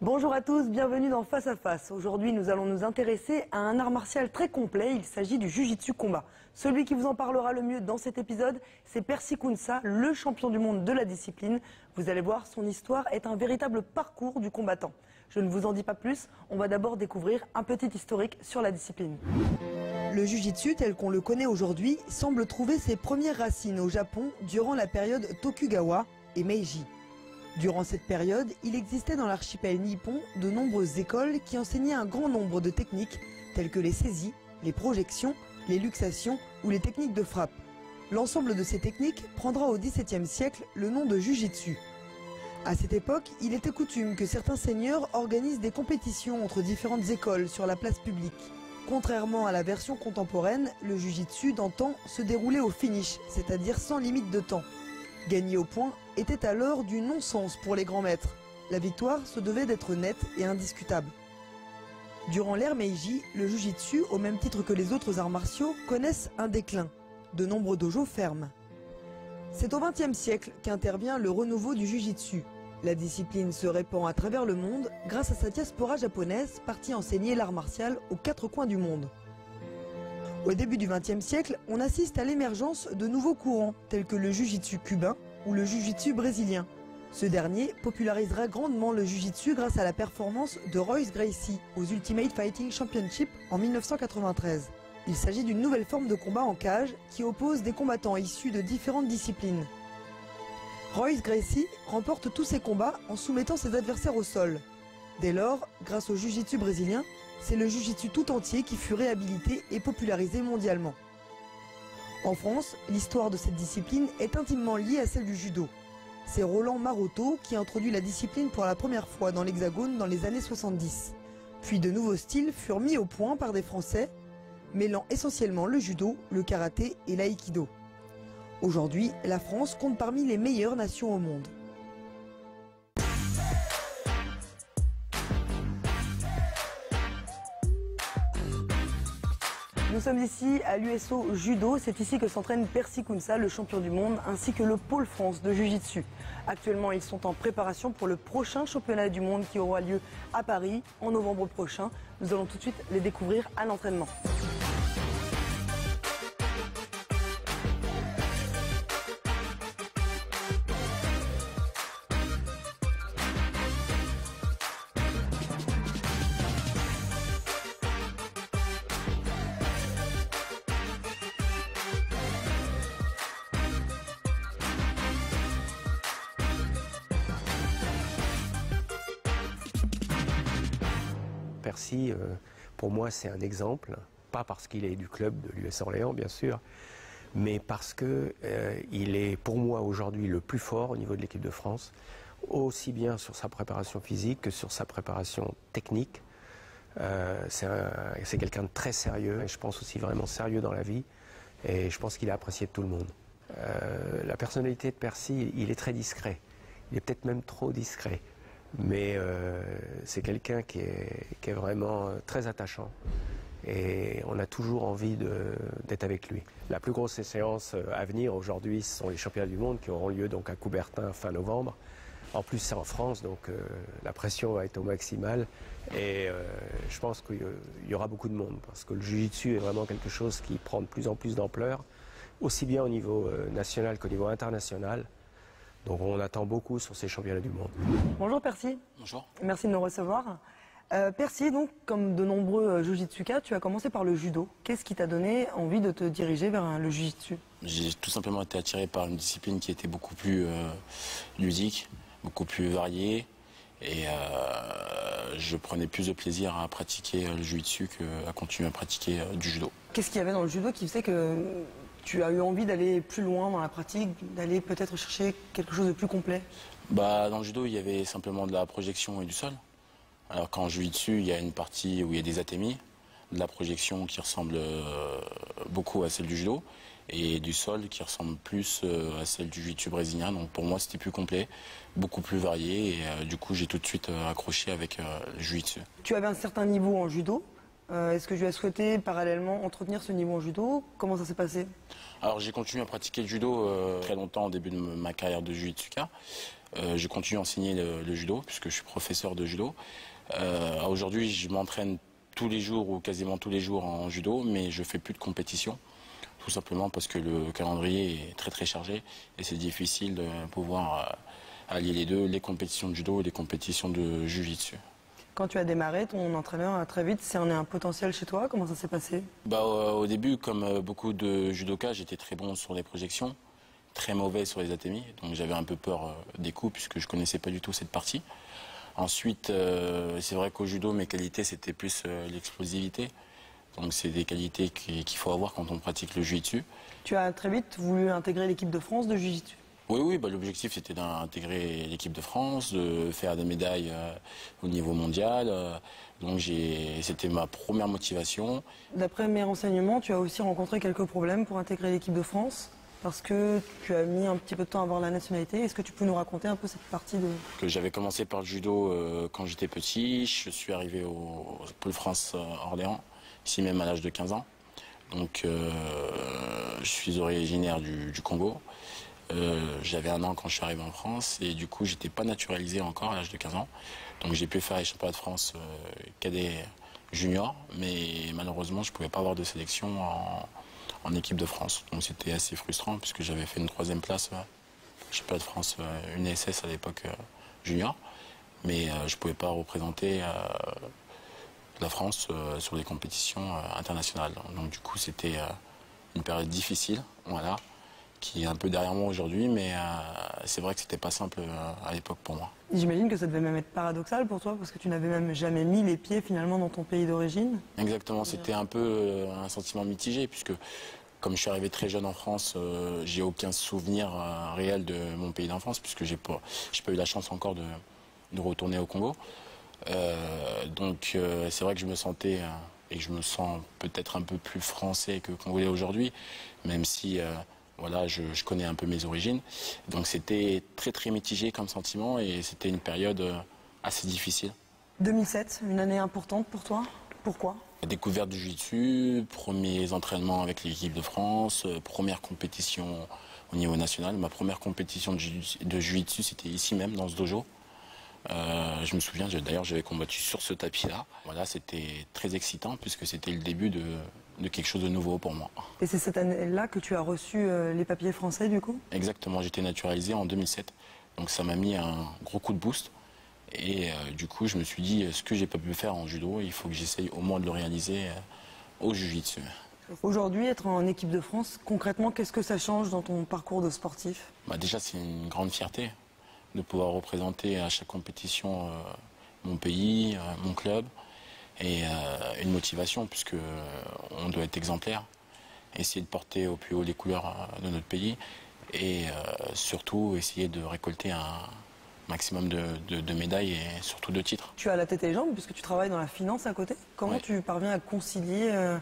Bonjour à tous, bienvenue dans Face à Face. Aujourd'hui, nous allons nous intéresser à un art martial très complet. Il s'agit du Jiu-Jitsu combat. Celui qui vous en parlera le mieux dans cet épisode, c'est Percy Kounsa, le champion du monde de la discipline. Vous allez voir, son histoire est un véritable parcours du combattant. Je ne vous en dis pas plus, on va d'abord découvrir un petit historique sur la discipline. Le Jiu-Jitsu tel qu'on le connaît aujourd'hui semble trouver ses premières racines au Japon durant la période Tokugawa et Meiji. Durant cette période, il existait dans l'archipel nippon de nombreuses écoles qui enseignaient un grand nombre de techniques telles que les saisies, les projections, les luxations ou les techniques de frappe. L'ensemble de ces techniques prendra au XVIIe siècle le nom de Jiu-Jitsu. À cette époque, il était coutume que certains seigneurs organisent des compétitions entre différentes écoles sur la place publique. Contrairement à la version contemporaine, le Jiu-Jitsu d'antan se déroulait au finish, c'est-à-dire sans limite de temps. Gagner au point était alors du non-sens pour les grands maîtres. La victoire se devait d'être nette et indiscutable. Durant l'ère Meiji, le Jiu-Jitsu, au même titre que les autres arts martiaux, connaissent un déclin. De nombreux dojos ferment. C'est au XXe siècle qu'intervient le renouveau du Jiu-Jitsu. La discipline se répand à travers le monde grâce à sa diaspora japonaise partie enseigner l'art martial aux quatre coins du monde. Au début du XXe siècle, on assiste à l'émergence de nouveaux courants tels que le Jiu-Jitsu cubain ou le Jiu-Jitsu brésilien. Ce dernier popularisera grandement le Jiu-Jitsu grâce à la performance de Royce Gracie aux Ultimate Fighting Championship en 1993. Il s'agit d'une nouvelle forme de combat en cage qui oppose des combattants issus de différentes disciplines. Royce Gracie remporte tous ses combats en soumettant ses adversaires au sol. Dès lors, grâce au Jiu-Jitsu brésilien, c'est le Jiu-Jitsu tout entier qui fut réhabilité et popularisé mondialement. En France, l'histoire de cette discipline est intimement liée à celle du judo. C'est Roland Maroteau qui introduit la discipline pour la première fois dans l'Hexagone dans les années 70. Puis de nouveaux styles furent mis au point par des Français, mêlant essentiellement le judo, le karaté et l'aïkido. Aujourd'hui, la France compte parmi les meilleures nations au monde. Nous sommes ici à l'USO Judo, c'est ici que s'entraîne Percy Kounsa, le champion du monde, ainsi que le pôle France de Jiu-Jitsu. Actuellement, ils sont en préparation pour le prochain championnat du monde qui aura lieu à Paris en novembre prochain. Nous allons tout de suite les découvrir à l'entraînement. Percy, pour moi, c'est un exemple, pas parce qu'il est du club de l'US Orléans, bien sûr, mais parce qu'il est, pour moi, aujourd'hui, le plus fort au niveau de l'équipe de France, aussi bien sur sa préparation physique que sur sa préparation technique. C'est quelqu'un de très sérieux, et je pense aussi vraiment sérieux dans la vie, et je pense qu'il est apprécié de tout le monde. La personnalité de Percy, il est très discret, il est peut-être même trop discret. Mais c'est quelqu'un qui est vraiment très attachant et on a toujours envie d'être avec lui. La plus grosse séance à venir aujourd'hui, ce sont les championnats du monde qui auront lieu donc à Coubertin fin novembre. En plus, c'est en France, donc la pression va être au maximal et je pense qu'il y aura beaucoup de monde parce que le Jiu-Jitsu est vraiment quelque chose qui prend de plus en plus d'ampleur, aussi bien au niveau national qu'au niveau international. Donc on attend beaucoup sur ces championnats du monde. Bonjour Percy. Bonjour. Merci de nous recevoir. Percy, donc, comme de nombreux Jiu-Jitsuka, tu as commencé par le judo. Qu'est-ce qui t'a donné envie de te diriger vers le Jiu-Jitsu? J'ai tout simplement été attiré par une discipline qui était beaucoup plus ludique, beaucoup plus variée. Et je prenais plus de plaisir à pratiquer le Jiu-Jitsu qu'à continuer à pratiquer du judo. Qu'est-ce qu'il y avait dans le judo qui faisait que tu as eu envie d'aller plus loin dans la pratique, d'aller peut-être chercher quelque chose de plus complet? Dans le judo, il y avait simplement de la projection et du sol. Alors qu'en Jiu-Jitsu, il y a une partie où il y a des atémis, de la projection qui ressemble beaucoup à celle du judo, et du sol qui ressemble plus à celle du Jiu-Jitsu brésilien. Donc pour moi, c'était plus complet, beaucoup plus varié, et du coup, j'ai tout de suite accroché avec le Jiu-Jitsu. Tu avais un certain niveau en judo. Est-ce que tu as souhaité parallèlement entretenir ce niveau en judo? Comment ça s'est passé? Alors j'ai continué à pratiquer le judo très longtemps au début de ma carrière de jujitsuka. J'ai continué à enseigner le judo puisque je suis professeur de judo. Aujourd'hui, je m'entraîne tous les jours ou quasiment tous les jours en judo, mais je fais plus de compétition. Tout simplement parce que le calendrier est très très chargé et c'est difficile de pouvoir allier les deux, les compétitions de judo et les compétitions de jiu-jitsu. Quand tu as démarré, ton entraîneur a très vite cerné un potentiel chez toi. Comment ça s'est passé? Au début, comme beaucoup de judokas, j'étais très bon sur les projections, très mauvais sur les atémis. Donc j'avais un peu peur des coups puisque je ne connaissais pas du tout cette partie. Ensuite, c'est vrai qu'au judo, mes qualités, c'était plus l'explosivité. Donc c'est des qualités qu'il faut avoir quand on pratique le jiu-jitsu. Tu as très vite voulu intégrer l'équipe de France de jiu-jitsu. Oui, l'objectif c'était d'intégrer l'équipe de France, de faire des médailles au niveau mondial. Donc c'était ma première motivation. D'après mes renseignements, tu as aussi rencontré quelques problèmes pour intégrer l'équipe de France parce que tu as mis un petit peu de temps à avoir la nationalité. Est-ce que tu peux nous raconter un peu cette partie de... J'avais commencé par le judo quand j'étais petit. Je suis arrivé au Pôle France Orléans, ici même à l'âge de 15 ans. Donc je suis originaire du Congo. J'avais 1 an quand je suis arrivé en France et du coup j'étais pas naturalisé encore à l'âge de 15 ans. Donc j'ai pu faire les championnats de France cadet junior, mais malheureusement je pouvais pas avoir de sélection en équipe de France. Donc c'était assez frustrant puisque j'avais fait une 3e place championnat de France, une SS à l'époque junior, mais je pouvais pas représenter la France sur les compétitions internationales. Donc du coup c'était une période difficile, voilà, qui est un peu derrière moi aujourd'hui, mais c'est vrai que c'était pas simple à l'époque pour moi. J'imagine que ça devait même être paradoxal pour toi, parce que tu n'avais même jamais mis les pieds finalement dans ton pays d'origine. Exactement, c'était un peu un sentiment mitigé, puisque comme je suis arrivé très jeune en France, j'ai aucun souvenir réel de mon pays d'enfance, puisque j'ai pas eu la chance encore de retourner au Congo. Donc c'est vrai que je me sentais, et je me sens peut-être un peu plus français que congolais aujourd'hui, même si... Voilà, je connais un peu mes origines. Donc c'était très très mitigé comme sentiment et c'était une période assez difficile. 2007, une année importante pour toi. Pourquoi? La découverte du jiu-jitsu, premiers entraînements avec l'équipe de France, première compétition au niveau national. Ma première compétition de jiu-jitsu, c'était ici même, dans ce dojo. Je me souviens, d'ailleurs, j'avais combattu sur ce tapis-là. Voilà, c'était très excitant puisque c'était le début de quelque chose de nouveau pour moi. Et c'est cette année-là que tu as reçu les papiers français, du coup? Exactement, j'étais naturalisé en 2007. Donc ça m'a mis un gros coup de boost. Et du coup, je me suis dit, ce que j'ai pas pu faire en judo, il faut que j'essaye au moins de le réaliser au jiu-jitsu. Aujourd'hui, être en équipe de France, concrètement, qu'est-ce que ça change dans ton parcours de sportif? Déjà, c'est une grande fierté de pouvoir représenter à chaque compétition mon pays, mon club, et une motivation puisque on doit être exemplaire, essayer de porter au plus haut les couleurs de notre pays et surtout essayer de récolter un maximum de médailles et surtout de titres. Tu as la tête et les jambes puisque tu travailles dans la finance à côté. Comment tu parviens à concilier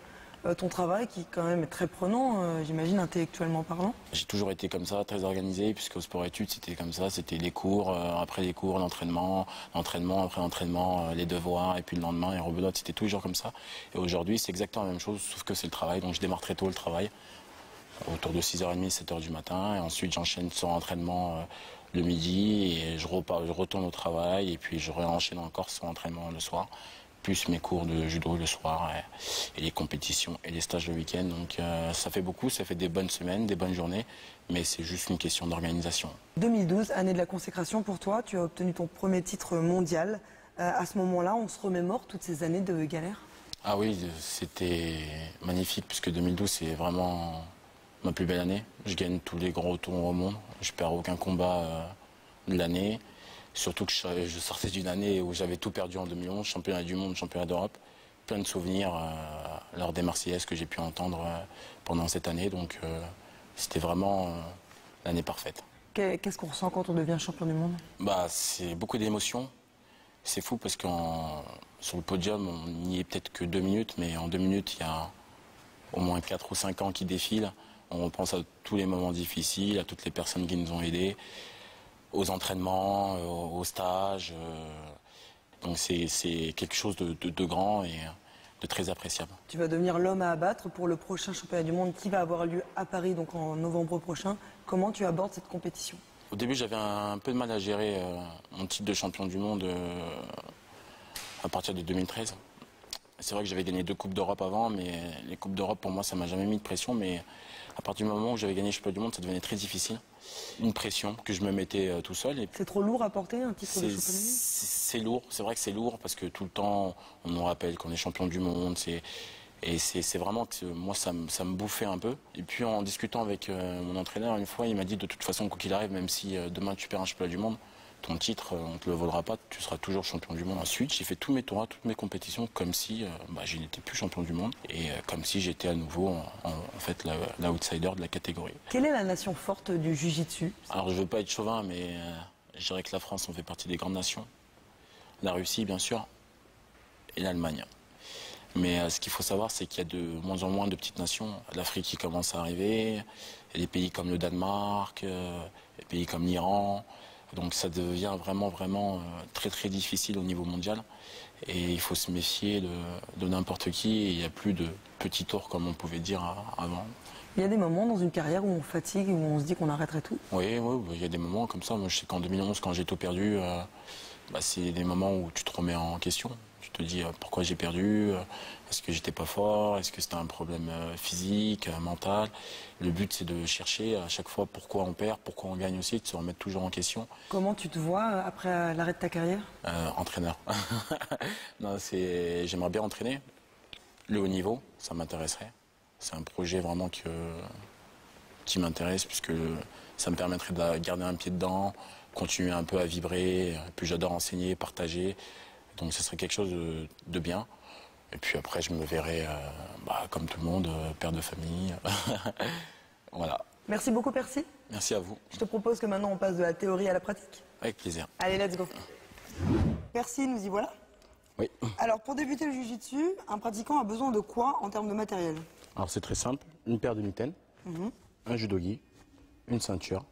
ton travail qui quand même est très prenant, j'imagine, intellectuellement parlant? J'ai toujours été comme ça, très organisé, puisqu'au sport-études, c'était comme ça, c'était les cours, après les cours, l'entraînement, après l'entraînement, les devoirs, et puis le lendemain, et rebelote, c'était toujours comme ça. Et aujourd'hui, c'est exactement la même chose, sauf que c'est le travail, donc je démarre très tôt le travail, autour de 6h30, 7h du matin, et ensuite j'enchaîne sur l'entraînement le midi, et je retourne au travail, et puis je réenchaîne encore sur l'entraînement le soir, plus mes cours de judo le soir et les compétitions et les stages le week-end. Donc ça fait beaucoup, ça fait des bonnes semaines, des bonnes journées, mais c'est juste une question d'organisation. 2012, année de la consécration pour toi, tu as obtenu ton premier titre mondial. À ce moment-là, on se remémore toutes ces années de galère? Ah oui, c'était magnifique puisque 2012 c'est vraiment ma plus belle année. Je gagne tous les gros tournois au monde, je perds aucun combat de l'année. Surtout que je sortais d'une année où j'avais tout perdu en 2011, championnat du monde, championnat d'Europe. Plein de souvenirs lors des Marseillaises que j'ai pu entendre pendant cette année. Donc c'était vraiment l'année parfaite. Qu'est-ce qu'on ressent quand on devient champion du monde? C'est beaucoup d'émotions. C'est fou parce que sur le podium, on n'y est peut-être que 2 minutes, mais en 2 minutes, il y a au moins 4 ou 5 ans qui défilent. On pense à tous les moments difficiles, à toutes les personnes qui nous ont aidés, aux entraînements, aux stages. Donc c'est quelque chose de grand et très appréciable. Tu vas devenir l'homme à abattre pour le prochain championnat du monde qui va avoir lieu à Paris, donc en novembre prochain. Comment tu abordes cette compétition? Au début, j'avais un peu de mal à gérer mon titre de champion du monde à partir de 2013. C'est vrai que j'avais gagné 2 Coupes d'Europe avant, mais les Coupes d'Europe, pour moi, ça m'a jamais mis de pression. Mais à partir du moment où j'avais gagné le championnat du monde, ça devenait très difficile. Une pression que je me mettais tout seul. C'est trop lourd à porter, un titre de champion du monde? C'est lourd, c'est vrai que c'est lourd, parce que tout le temps, on nous rappelle qu'on est champion du monde. Et c'est vraiment que moi, ça me bouffait un peu. Et puis en discutant avec mon entraîneur, une fois, il m'a dit de toute façon, quoi qu'il arrive, même si demain tu perds un championnat du monde, ton titre, on ne te le volera pas, tu seras toujours champion du monde. Ensuite, j'ai fait tous mes tournois, toutes mes compétitions, comme si je n'étais plus champion du monde. Et comme si j'étais à nouveau, en fait, l'outsider de la catégorie. Quelle est la nation forte du Jiu-Jitsu? Alors, je ne veux pas être chauvin, mais je dirais que la France, on fait partie des grandes nations. La Russie, bien sûr, et l'Allemagne. Mais ce qu'il faut savoir, c'est qu'il y a de moins en moins de petites nations. L'Afrique qui commence à arriver, et des pays comme le Danemark, des pays comme l'Iran. Donc ça devient vraiment très très difficile au niveau mondial. Et il faut se méfier de n'importe qui. Et il n'y a plus de petits tours comme on pouvait dire avant. Il y a des moments dans une carrière où on fatigue, où on se dit qu'on arrêterait tout? Oui, il y a des moments comme ça. Moi, je sais qu'en 2011, quand j'ai tout perdu, c'est des moments où tu te remets en question. Tu te dis pourquoi j'ai perdu, est-ce que j'étais pas fort, est-ce que c'était un problème physique, mental. Le but, c'est de chercher à chaque fois pourquoi on perd, pourquoi on gagne aussi, de se remettre toujours en question. Comment tu te vois après l'arrêt de ta carrière? Entraîneur. Non, j'aimerais bien entraîner. Le haut niveau, ça m'intéresserait. C'est un projet vraiment qui m'intéresse, puisque ça me permettrait de garder un pied dedans, continuer un peu à vibrer. Et puis j'adore enseigner, partager. Donc ce serait quelque chose de bien. Et puis après, je me verrai, comme tout le monde, père de famille. Voilà. Merci beaucoup, Percy. Merci à vous. Je te propose que maintenant on passe de la théorie à la pratique. Avec plaisir. Allez, let's go. Percy, nous y voilà. Oui. Alors, pour débuter le Jiu-Jitsu, un pratiquant a besoin de quoi en termes de matériel? Alors c'est très simple, une paire de mitaines, un judogi, une ceinture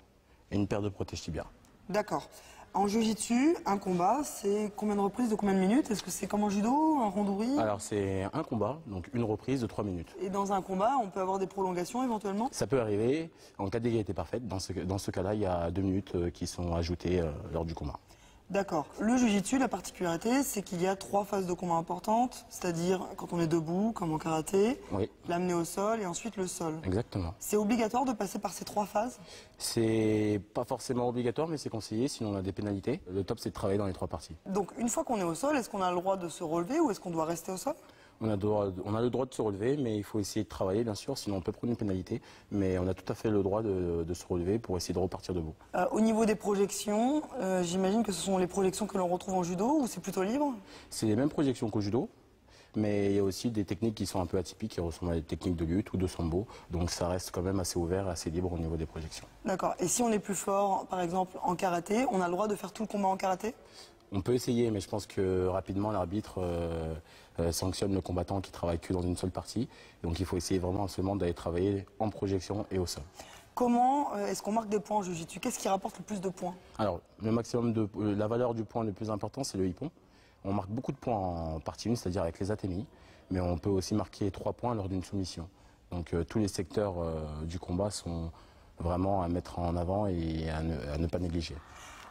et une paire de protège tibia. D'accord. En Jiu-Jitsu, un combat, c'est combien de reprises de combien de minutes? Est-ce que c'est comme en judo, un rondori? Alors c'est un combat, donc une reprise de 3 minutes. Et dans un combat, on peut avoir des prolongations éventuellement? Ça peut arriver, en cas d'égalité parfaite, dans ce cas-là, il y a 2 minutes qui sont ajoutées lors du combat. D'accord. Le Jiu-Jitsu, la particularité, c'est qu'il y a 3 phases de combat importantes, c'est-à-dire quand on est debout, comme en karaté, Oui, l'amener au sol et ensuite le sol. exactement. C'est obligatoire de passer par ces 3 phases? C'est pas forcément obligatoire, mais c'est conseillé, sinon on a des pénalités. Le top, c'est de travailler dans les 3 parties. Donc une fois qu'on est au sol, est-ce qu'on a le droit de se relever ou est-ce qu'on doit rester au sol? On a le droit de se relever, mais il faut essayer de travailler, bien sûr, sinon on peut prendre une pénalité. Mais on a tout à fait le droit de se relever pour essayer de repartir debout. Au niveau des projections, j'imagine que ce sont les projections que l'on retrouve en judo ou c'est plutôt libre? C'est les mêmes projections qu'au judo, mais il y a aussi des techniques qui sont un peu atypiques, qui ressemblent à des techniques de lutte ou de sambo. Donc ça reste quand même assez ouvert, assez libre au niveau des projections. D'accord. Et si on est plus fort, par exemple en karaté, on a le droit de faire tout le combat en karaté? On peut essayer, mais je pense que rapidement l'arbitre sanctionne le combattant qui travaille que dans une seule partie. Donc il faut essayer vraiment seulement d'aller travailler en projection et au sol. Comment est-ce qu'on marque des points en Jiu-Jitsu? Qu'est-ce qui rapporte le plus de points? Alors le maximum de la valeur du point le plus important, c'est le hippon. On marque beaucoup de points en partie 1, c'est-à-dire avec les atémis, mais on peut aussi marquer 3 points lors d'une soumission. Donc tous les secteurs du combat sont vraiment à mettre en avant et à ne pas négliger.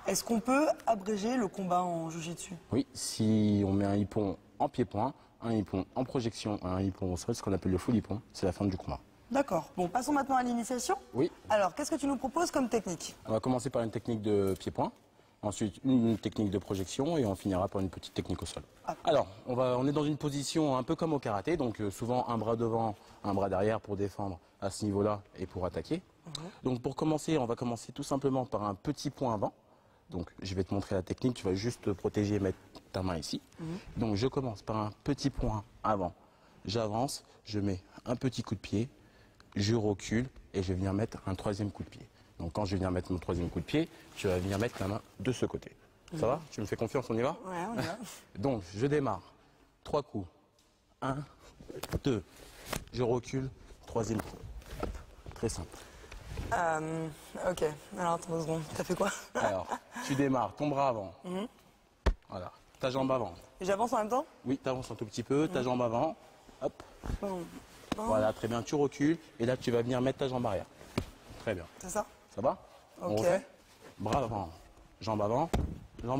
Est-ce qu'on peut abréger le combat en Jiu-Jitsu? Oui, si on met un hippon en pied-point, un hippon en projection, un hippon au sol, ce qu'on appelle le full hippon, c'est la fin du combat. D'accord. Bon, passons maintenant à l'initiation. Oui. Alors, qu'est-ce que tu nous proposes comme technique? On va commencer par une technique de pied-point, ensuite une technique de projection et on finira par une petite technique au sol. Ah. Alors, on est dans une position un peu comme au karaté, donc souvent un bras devant, un bras derrière pour défendre à ce niveau-là et pour attaquer. Donc pour commencer, on va commencer tout simplement par un petit point avant. Donc je vais te montrer la technique, tu vas juste te protéger et mettre ta main ici. Donc je commence par un petit point avant. J'avance, je mets un petit coup de pied, je recule et je vais venir mettre un 3e coup de pied. Donc quand je vais venir mettre mon 3e coup de pied, tu vas venir mettre la main de ce côté. Ça va? Tu me fais confiance, on y va? Ouais, on y va. Donc je démarre. 3 coups. 1, 2. Je recule. 3e coup. Hop. Très simple. Ok, alors attends 2 secondes, t'as fait quoi? Alors, tu démarres ton bras avant. Voilà. Ta jambe avant. Et j'avance en même temps? Oui, tu avances un tout petit peu, ta jambe avant. Bon. Voilà, très bien. Tu recules et là, tu vas venir mettre ta jambe arrière. Très bien. C'est ça? Ça va? On Ok. refait. Bras avant, jambe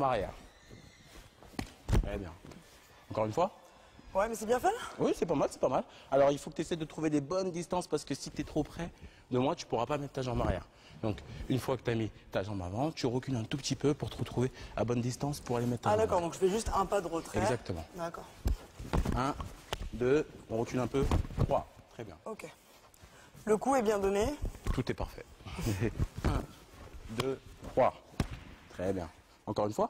arrière. Très bien. Encore une fois? Ouais, mais c'est bien fait là? Oui, c'est pas mal, c'est pas mal. Alors, il faut que tu essaies de trouver des bonnes distances parce que si tu es trop près de moi, tu pourras pas mettre ta jambe arrière. Donc, une fois que tu as mis ta jambe avant, tu recules un tout petit peu pour te retrouver à bonne distance pour aller mettre ta Ah jambe d'accord, arrière. donc je fais juste un pas de retrait. Exactement. D'accord. 1, 2, on recule un peu. 3, très bien. Ok. Le coup est bien donné. Tout est parfait. 1, 2, 3. Très bien. Encore une fois.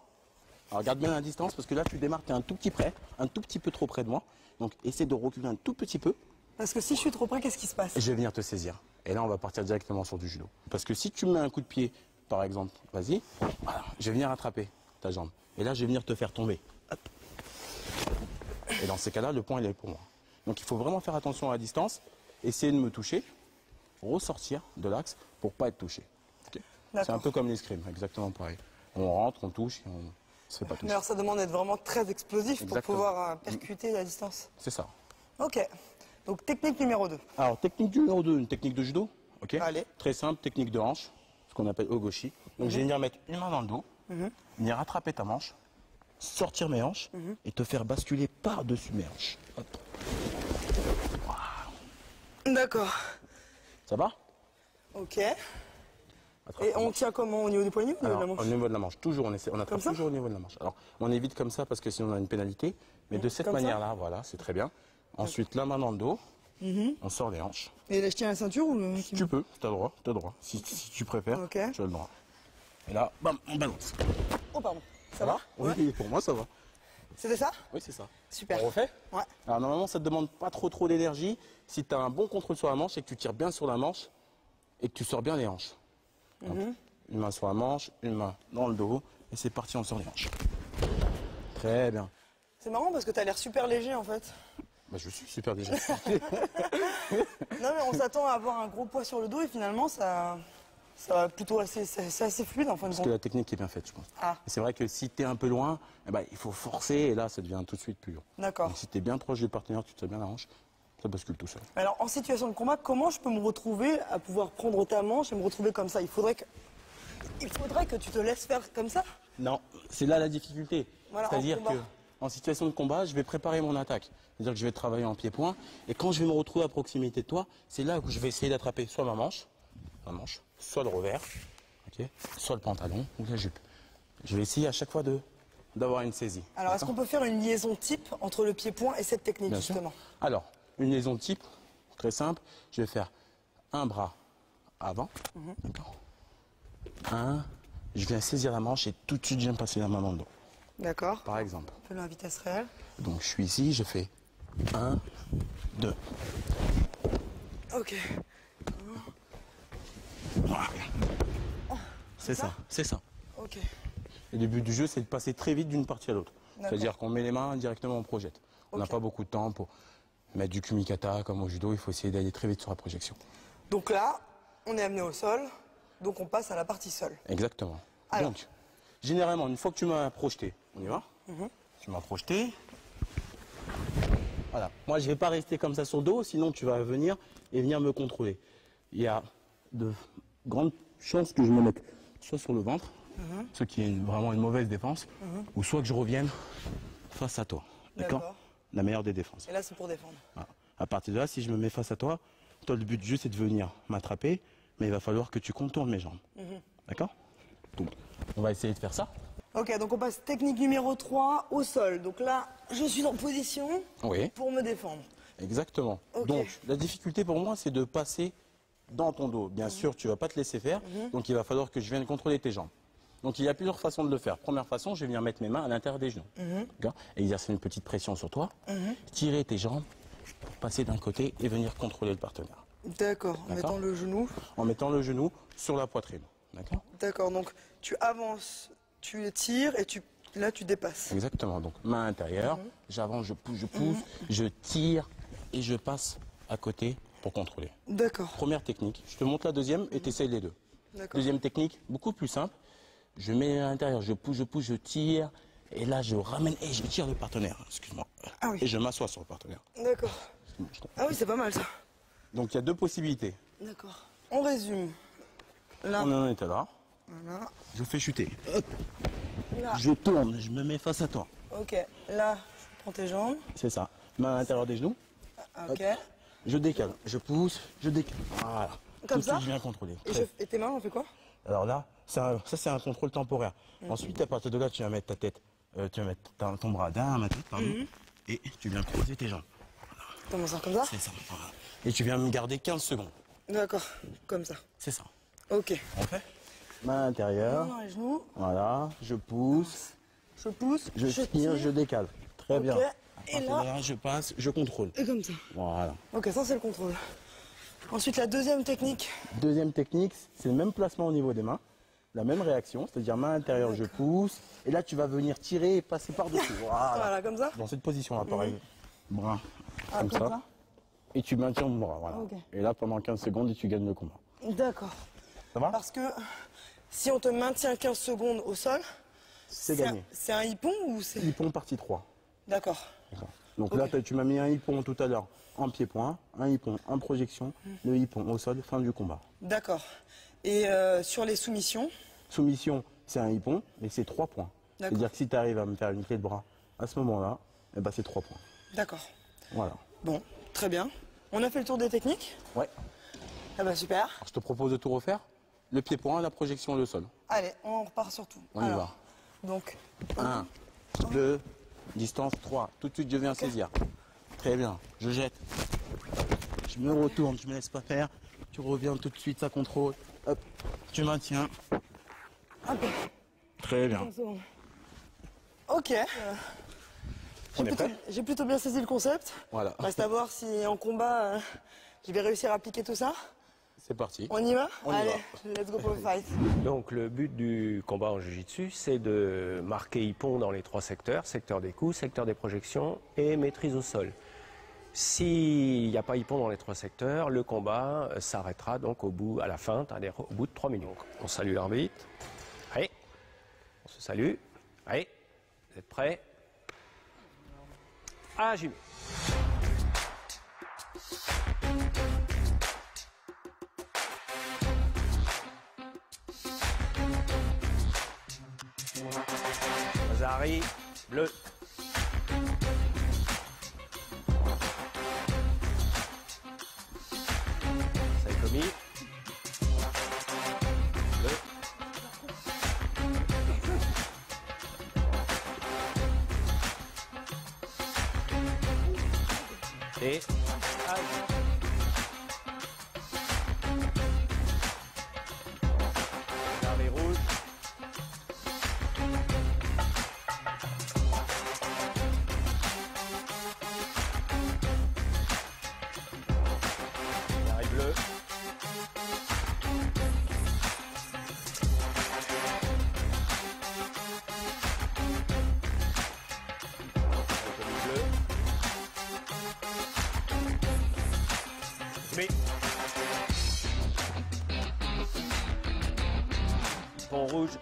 Alors, garde bien la distance parce que là, tu démarres, tu es un tout petit près, un tout petit peu trop près de moi. Donc, essaie de reculer un tout petit peu. Parce que si je suis trop près, qu'est-ce qui se passe? Et je vais venir te saisir. Et là, on va partir directement sur du judo. Parce que si tu me mets un coup de pied, par exemple, vas-y, voilà, je vais venir attraper ta jambe. Et là, je vais venir te faire tomber. Hop. Et dans ces cas-là, le point, il est pour moi. Donc, il faut vraiment faire attention à la distance, essayer de me toucher, ressortir de l'axe pour pas être touché. Ok. C'est un peu comme l'escrime, exactement pareil. On rentre, on touche et on se fait pas toucher. Mais alors ça demande d'être vraiment très explosif Exactement. pour pouvoir percuter la distance. C'est ça. Ok. Donc technique numéro 2. Alors, technique numéro 2, une technique de judo. Ok. Allez. Très simple, technique de hanche, ce qu'on appelle ogoshi. Donc, je vais venir mettre une main dans le dos, venir attraper ta manche, sortir mes hanches et te faire basculer par-dessus mes hanches. Hop. D'accord. Ça va? Ok. Attrape Et ta on manche. tient comment? Au niveau du poignet ou au niveau Alors, de la manche? au niveau de la manche, toujours, on attrape Comme ça toujours au niveau de la manche. Alors, on évite comme ça parce que sinon on a une pénalité. Mais de cette Comme ça manière-là, voilà, c'est très bien. Ensuite, la main dans le dos, on sort les hanches. Et là je tiens la ceinture ou Tu peux, tu as le droit. Si tu préfères, Ok. tu as le droit. Et là, bam, on balance. Oh pardon. Ça va? Ouais. Oui, pour moi, ça va. C'était ça? Oui, c'est ça. Super. On refait? Ouais. Alors normalement, ça ne te demande pas trop d'énergie. Si tu as un bon contrôle sur la manche et que tu tires bien sur la manche et que tu sors bien les hanches. Donc, une main sur la manche, une main dans le dos et c'est parti, on sort les hanches. Très bien. C'est marrant parce que t'as l'air super léger en fait. Bah, je suis super déjà. Non mais on s'attend à avoir un gros poids sur le dos et finalement ça va plutôt c'est assez fluide en fin de Parce que compte. la technique est bien faite, je pense. Ah. Et c'est vrai que si tu es un peu loin, eh ben, il faut forcer et là, ça devient tout de suite plus dur. D'accord. Donc, si tu es bien proche du partenaire, tu tires bien la hanche, ça bascule tout seul. Alors en situation de combat, comment je peux me retrouver à pouvoir prendre ta manche et me retrouver comme ça? Il faudrait que tu te laisses faire comme ça? Non, c'est là la difficulté. Voilà, en C'est-à-dire combat. que en situation de combat, je vais préparer mon attaque. C'est-à-dire que je vais travailler en pied-point. Et quand je vais me retrouver à proximité de toi, c'est là que je vais essayer d'attraper soit ma manche, soit le revers, ok, soit le pantalon ou la jupe. Je vais essayer à chaque fois d'avoir une saisie. Alors est-ce qu'on peut faire une liaison type entre le pied-point et cette technique Bien sûr. justement? Alors, une liaison type, très simple. Je vais faire un bras avant. D'accord. Je viens saisir la manche et tout de suite, je viens passer la main dans le dos. D'accord. Par exemple. Fais-le à vitesse réelle. Donc, je suis ici, je fais 1, 2. Ok. Voilà. C'est ça, c'est ça. Ok. Et le but du jeu, c'est de passer très vite d'une partie à l'autre. D'accord. C'est-à-dire qu'on met les mains directement, on projette. On n'a Ok. pas beaucoup de temps pour mettre du kumikata comme au judo. Il faut essayer d'aller très vite sur la projection. Donc là, on est amené au sol, donc on passe à la partie sol. Exactement. Alors. Donc, généralement, une fois que tu m'as projeté, on y va. Tu m'as projeté. Voilà. Moi, je ne vais pas rester comme ça sur le dos, sinon tu vas venir et venir me contrôler. Il y a de grandes chances que je me mette soit sur le ventre, ce qui est vraiment une mauvaise défense, ou soit que je revienne face à toi. D'accord. D'accord. La meilleure des défenses. Et là, c'est pour défendre. Voilà. À partir de là, si je me mets face à toi, toi, le but du jeu, c'est de venir m'attraper, mais il va falloir que tu contournes mes jambes. D'accord. Donc, on va essayer de faire ça. Ok, donc on passe technique numéro 3 au sol. Donc là, je suis en position Oui. pour me défendre. Exactement. Ok. Donc, la difficulté pour moi, c'est de passer dans ton dos. Bien sûr, tu ne vas pas te laisser faire, donc il va falloir que je vienne contrôler tes jambes. Donc, il y a plusieurs façons de le faire. Première façon, je vais venir mettre mes mains à l'intérieur des genoux. D'accord. Exercer une petite pression sur toi, tirer tes jambes pour passer d'un côté et venir contrôler le partenaire. D'accord, en D'accord. mettant le genou. En mettant le genou sur la poitrine. D'accord. D'accord, donc tu avances, tu tires et là tu dépasses. Exactement. Donc, main intérieure, j'avance, je pousse, je tire et je passe à côté pour contrôler. D'accord, Première technique. Je te montre la deuxième et tu essayes les deux. d'accord. Deuxième technique, beaucoup plus simple. Je mets à l'intérieur, je pousse, je tire. Et là, je ramène et je tire le partenaire. Excuse-moi. Ah oui. Et je m'assois sur le partenaire. D'accord. Ah oui, c'est pas mal ça. Donc il y a deux possibilités. D'accord. On résume. Là. On en était là. Voilà. Je fais chuter. Là. Je tourne, je me mets face à toi. Ok. Là, je prends tes jambes. C'est ça. Main à l'intérieur des genoux. Ok. Hop. Je décale. Je pousse, je décale. Voilà. Comme Tout ça. Je viens contrôler. Et tes mains, on fait quoi? Alors là, ça c'est un contrôle temporaire. Ensuite, à partir de là, tu vas mettre ta tête, tu vas mettre ton bras derrière ma tête, pardon, et tu viens croiser tes jambes. Comment ça, comme ça? C'est ça. Voilà. Et tu viens me garder 15 secondes. D'accord. Comme ça. C'est ça. Ok. On fait main intérieure. Main dans les genoux. Voilà. Je pousse. Je pousse. Je tire, je décale. Très bien. À Et partir de là, je passe, je contrôle. Et comme ça. Voilà. Ok, ça c'est le contrôle. Ensuite, la deuxième technique. Deuxième technique, c'est le même placement au niveau des mains. La même réaction, c'est-à-dire main intérieure, je pousse. Et là, tu vas venir tirer et passer par-dessus. Voilà. Voilà, comme ça. Dans cette position-là, pareil. Bras. Ah, comme ça. Et tu maintiens le bras, voilà. Ok. Et là, pendant 15 secondes, et tu gagnes le combat. D'accord. Ça va? Parce que si on te maintient 15 secondes au sol, C'est gagné. C'est un hippon ou c'est... Hippon partie 3. D'accord. Donc là, tu m'as mis un hippon tout à l'heure en pied-point, un hippon en projection, le hippon au sol, fin du combat. D'accord. Et sur les soumissions? Soumission, c'est un hippon, mais c'est 3 points. D'accord. C'est-à-dire que si tu arrives à me faire une clé de bras à ce moment-là, eh ben, c'est 3 points. D'accord. Voilà. Bon, très bien. On a fait le tour des techniques? Ouais. Ah bah super. Alors, je te propose de tout refaire. Le pied-point, la projection, le sol. Allez, on repart sur tout. On y va. Donc, 1, 2, distance 3. Tout de suite, je viens saisir. Très bien. Je jette. Je me retourne, je me laisse pas faire. Tu reviens tout de suite, ça contrôle. Hop, tu maintiens. hop, Très bien. 15 secondes. Ok. On est prêt? J'ai plutôt bien saisi le concept. Voilà. Reste à voir si en combat, je vais réussir à appliquer tout ça. C'est parti. On y va? On y Allez, va. let's go for the fight. Donc le but du combat en Jiu-Jitsu, c'est de marquer hippon dans les 3 secteurs, secteur des coups, secteur des projections et maîtrise au sol. S'il n'y a pas hippon dans les 3 secteurs, le combat s'arrêtera donc à la fin, c'est-à-dire au bout de 3 minutes. Donc, on salue l'arbitre. Allez, on se salue. Allez, vous êtes prêts? Ah, j'y vais. Mazari, bleu. Saïkomi. Bleu. Et aïe. Mazari rouge. Mazari bleu. Saïkomi bleu. Mais pont rouge.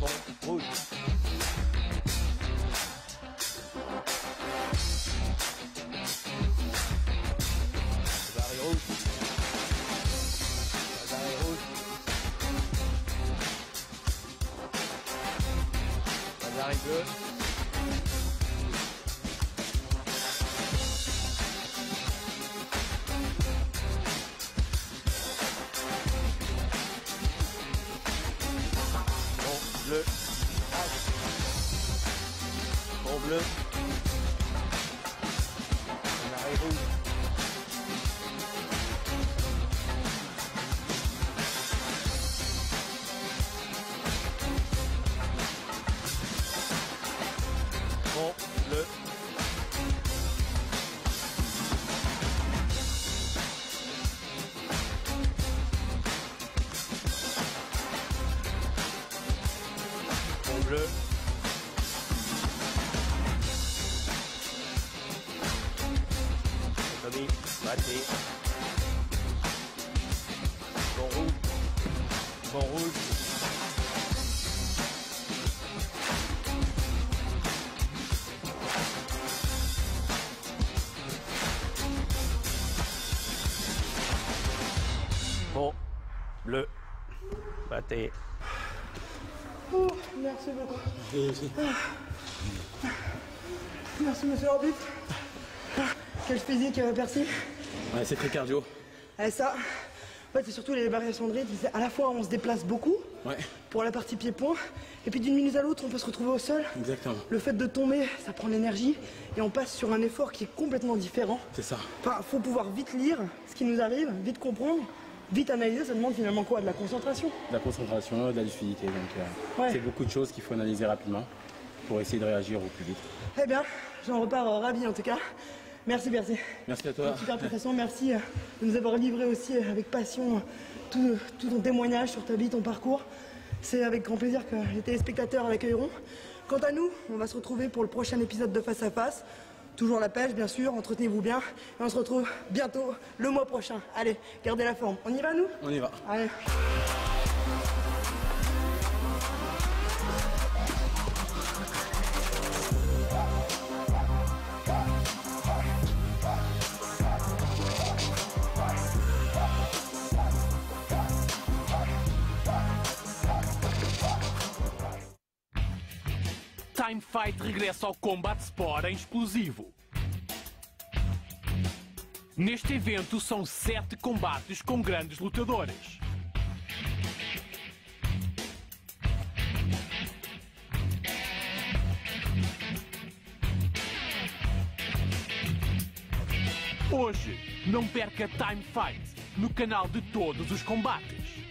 Pont rouge. Mazari rouge. Mazari rouge. Mazari bleu. Bleu. Bon bleu. Mazari rouge. Bon bleu. Bon bleu. Tommy, raté. Bon rouge. Bon rouge. Bleu. Battez. Oh, merci beaucoup. Merci monsieur l'arbitre. Quel physique, Percy. Ouais, c'est très cardio. Et ça, en fait, c'est surtout les variations de rythme. À la fois, on se déplace beaucoup pour la partie pied-point, et puis d'une minute à l'autre, on peut se retrouver au sol. Exactement. Le fait de tomber, ça prend l'énergie, et on passe sur un effort qui est complètement différent. C'est ça. Enfin, faut pouvoir vite lire ce qui nous arrive, vite comprendre, vite analyser. Ça demande finalement quoi? De la concentration. De la concentration, de la lucidité. Donc, c'est beaucoup de choses qu'il faut analyser rapidement pour essayer de réagir au plus vite. Eh bien, j'en repars ravi en tout cas. Merci Percy. Merci à toi. Super prestation, merci de nous avoir livré aussi avec passion tout ton témoignage sur ta vie, ton parcours. C'est avec grand plaisir que les téléspectateurs l'accueilleront. Quant à nous, on va se retrouver pour le prochain épisode de Face à Face. Toujours la pêche, bien sûr, entretenez-vous bien. Et on se retrouve bientôt, le mois prochain. Allez, gardez la forme. On y va, nous? On y va. Allez. Time Fight regressa ao Combat Sport em explosivo. Neste evento são 7 combates com grandes lutadores. Hoje, não perca Time Fight no canal de todos os combates.